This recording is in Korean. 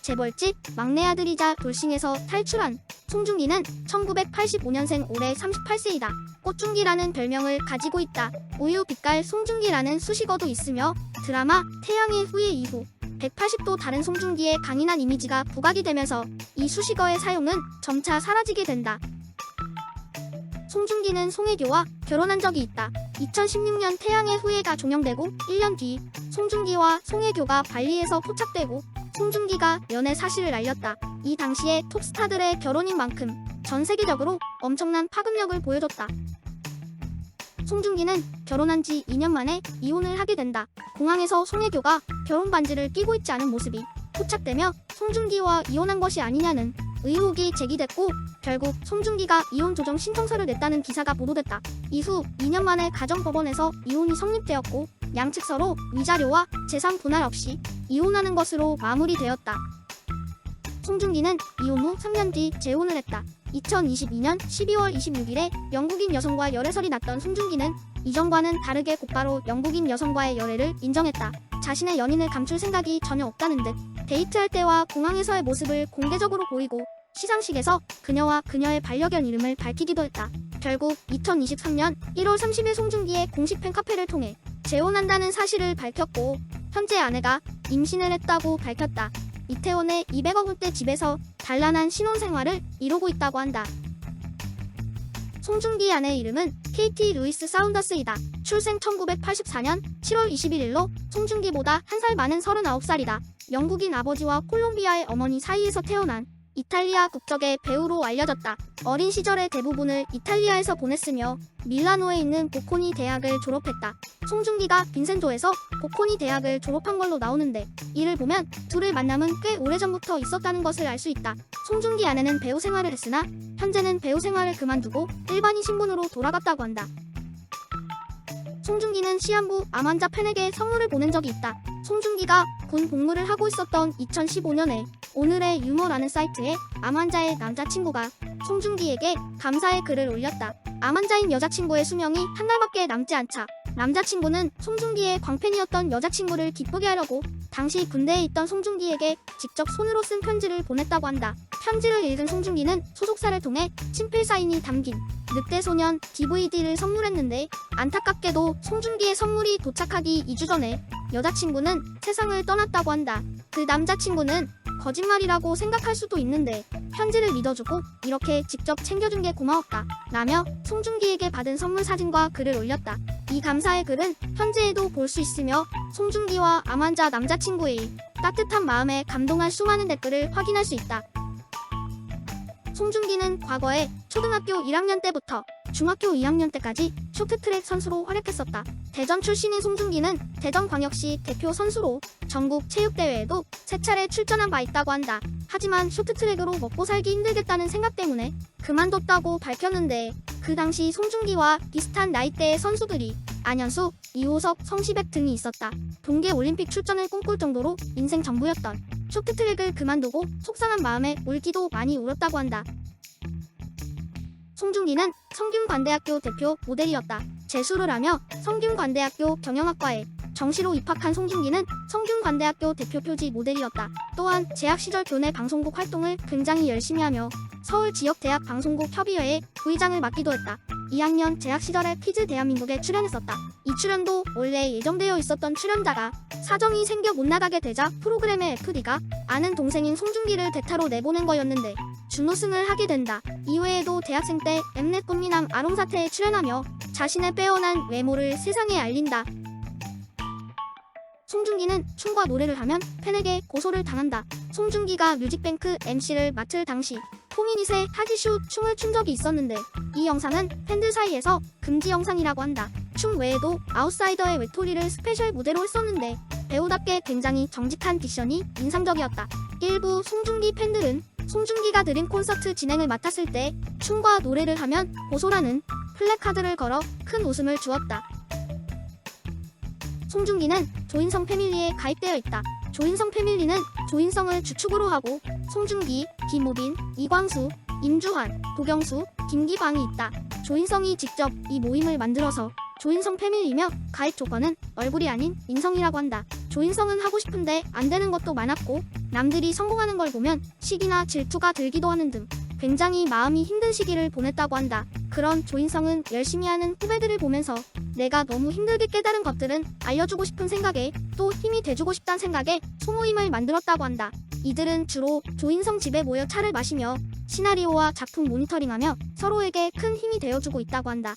재벌집 막내 아들이자 돌싱에서 탈출한 송중기는 1985년생 올해 38세이다. 꽃중기라는 별명을 가지고 있다. 우유 빛깔 송중기라는 수식어도 있으며 드라마 태양의 후예 이후 180도 다른 송중기의 강인한 이미지가 부각이 되면서 이 수식어의 사용은 점차 사라지게 된다. 송중기는 송혜교와 결혼한 적이 있다. 2016년 태양의 후예가 종영되고 1년 뒤 송중기와 송혜교가 발리에서 포착되고 송중기가 연애 사실을 알렸다. 이 당시에 톱스타들의 결혼인 만큼 전 세계적으로 엄청난 파급력을 보여줬다. 송중기는 결혼한 지 2년 만에 이혼을 하게 된다. 공항에서 송혜교가 결혼 반지를 끼고 있지 않은 모습이 포착되며 송중기와 이혼한 것이 아니냐는 의혹이 제기됐고 결국 송중기가 이혼 조정 신청서를 냈다는 기사가 보도됐다. 이후 2년 만에 가정법원에서 이혼이 성립되었고 양측 서로 위자료와 재산 분할 없이 이혼하는 것으로 마무리되었다. 송중기는 이혼 후 3년 뒤 재혼을 했다. 2022년 12월 26일에 영국인 여성과 열애설이 났던 송중기는 이전과는 다르게 곧바로 영국인 여성과의 열애를 인정했다. 자신의 연인을 감출 생각이 전혀 없다는 듯 데이트할 때와 공항에서의 모습을 공개적으로 보이고 시상식에서 그녀와 그녀의 반려견 이름을 밝히기도 했다. 결국 2023년 1월 30일 송중기의 공식 팬카페를 통해 재혼한다는 사실을 밝혔고 현재 아내가 임신을 했다고 밝혔다. 이태원의 200억 원대 집에서 단란한 신혼생활을 이루고 있다고 한다. 송중기 아내의 이름은 KT 루이스 사운더스이다. 출생 1984년 7월 21일로 송중기보다 1살 많은 39살이다. 영국인 아버지와 콜롬비아의 어머니 사이에서 태어난 이탈리아 국적의 배우로 알려졌다. 어린 시절의 대부분을 이탈리아에서 보냈으며 밀라노에 있는 보코니 대학을 졸업했다. 송중기가 빈센조에서 보코니 대학을 졸업한 걸로 나오는데 이를 보면 둘의 만남은 꽤 오래전부터 있었다는 것을 알 수 있다. 송중기 아내는 배우 생활을 했으나 현재는 배우 생활을 그만두고 일반인 신분으로 돌아갔다고 한다. 송중기는 시한부 암환자 팬에게 선물을 보낸 적이 있다. 송중기가 군 복무를 하고 있었던 2015년에 오늘의 유머라는 사이트에 암환자의 남자친구가 송중기에게 감사의 글을 올렸다. 암환자인 여자친구의 수명이 한 달밖에 남지 않자 남자친구는 송중기의 광팬이었던 여자친구를 기쁘게 하려고 당시 군대에 있던 송중기에게 직접 손으로 쓴 편지를 보냈다고 한다. 편지를 읽은 송중기는 소속사를 통해 친필 사인이 담긴 늑대소년 DVD를 선물했는데 안타깝게도 송중기의 선물이 도착하기 2주 전에 여자친구는 세상을 떠났다고 한다. 그 남자친구는 거짓말이라고 생각할 수도 있는데 편지를 믿어주고 이렇게 직접 챙겨준 게 고마웠다 라며 송중기에게 받은 선물 사진과 글을 올렸다. 이 감사의 글은 현재에도 볼 수 있으며 송중기와 암환자 남자친구의 따뜻한 마음에 감동할 수많은 댓글을 확인할 수 있다. 송중기는 과거에 초등학교 1학년 때부터 중학교 2학년 때까지 쇼트트랙 선수로 활약했었다. 대전 출신인 송중기는 대전광역시 대표 선수로 전국 체육대회에도 3차례 출전한 바 있다고 한다. 하지만 쇼트트랙으로 먹고 살기 힘들겠다는 생각 때문에 그만뒀다고 밝혔는데 그 당시 송중기와 비슷한 나이대의 선수들이 안현수, 이호석, 성시백 등이 있었다. 동계올림픽 출전을 꿈꿀 정도로 인생 전부였던 쇼트트랙을 그만두고 속상한 마음에 울기도 많이 울었다고 한다. 송중기는 성균관대학교 대표 모델이었다. 재수를 하며 성균관대학교 경영학과에 정시로 입학한 송중기는 성균관대학교 대표 표지 모델이었다. 또한 재학 시절 교내 방송국 활동을 굉장히 열심히 하며 서울지역대학 방송국 협의회의 부의장을 맡기도 했다. 2학년 재학 시절에 퀴즈 대한민국에 출연했었다. 이 출연도 원래 예정되어 있었던 출연자가 사정이 생겨 못 나가게 되자 프로그램의 FD가 아는 동생인 송중기를 대타로 내보낸 거였는데 준우승을 하게 된다. 이외에도 대학생 때 엠넷 꽃미남 아롱 사태에 출연하며 자신의 빼어난 외모를 세상에 알린다. 송중기는 춤과 노래를 하면 팬에게 고소를 당한다. 송중기가 뮤직뱅크 MC를 맡을 당시 포미닛의 하지슈 춤을 춘 적이 있었는데 이 영상은 팬들 사이에서 금지 영상이라고 한다. 춤 외에도 아웃사이더의 외톨이를 스페셜 무대로 했었는데 배우답게 굉장히 정직한 디션이 인상적이었다. 일부 송중기 팬들은 송중기가 드림 콘서트 진행을 맡았을 때 춤과 노래를 하면 고소라는 플래카드를 걸어 큰 웃음을 주었다. 송중기는 조인성 패밀리에 가입되어 있다. 조인성 패밀리는 조인성을 주축으로 하고 송중기, 김우빈, 이광수, 임주환, 도경수, 김기방이 있다. 조인성이 직접 이 모임을 만들어서 조인성 패밀리며 가입 조건은 얼굴이 아닌 인성이라고 한다. 조인성은 하고 싶은데 안 되는 것도 많았고 남들이 성공하는 걸 보면 시기나 질투가 들기도 하는 등 굉장히 마음이 힘든 시기를 보냈다고 한다. 그런 조인성은 열심히 하는 후배들을 보면서 내가 너무 힘들게 깨달은 것들은 알려주고 싶은 생각에 또 힘이 돼주고 싶다는 생각에 소모임을 만들었다고 한다. 이들은 주로 조인성 집에 모여 차를 마시며 시나리오와 작품 모니터링하며 서로에게 큰 힘이 되어주고 있다고 한다.